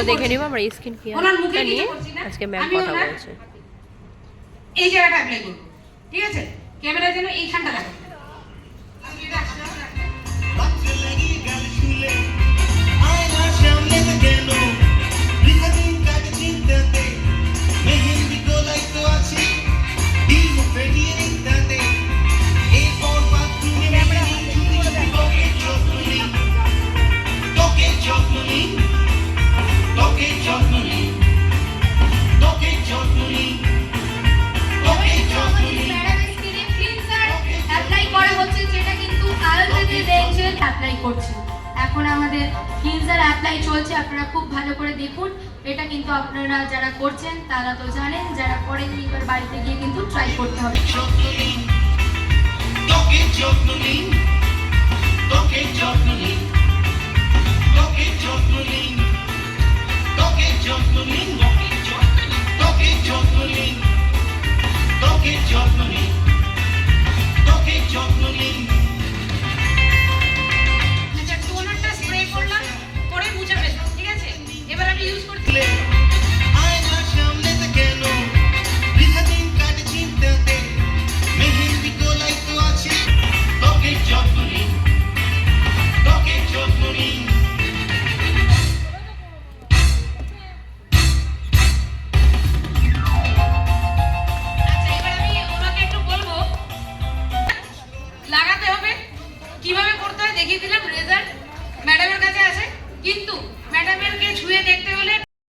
চলো দেখে নিব আমরা স্কিন কেয়ারটা নিয়ে আজকে ম্যাম কথা বলছে। এই জায়গাটা অ্যাপ্লাই করব, ঠিক আছে? ক্যামেরার জন্য এইখানটা দেখো। এখন আমাদের ক্লিনজার অ্যাপ্লাই চলছে, আপনারা খুব ভালো করে দেখুন। এটা কিন্তু আপনারা যারা করছেন তারা তো জানেন, যারা করেননি এবার বাড়িতে গিয়ে কিন্তু ট্রাই করতে হবে।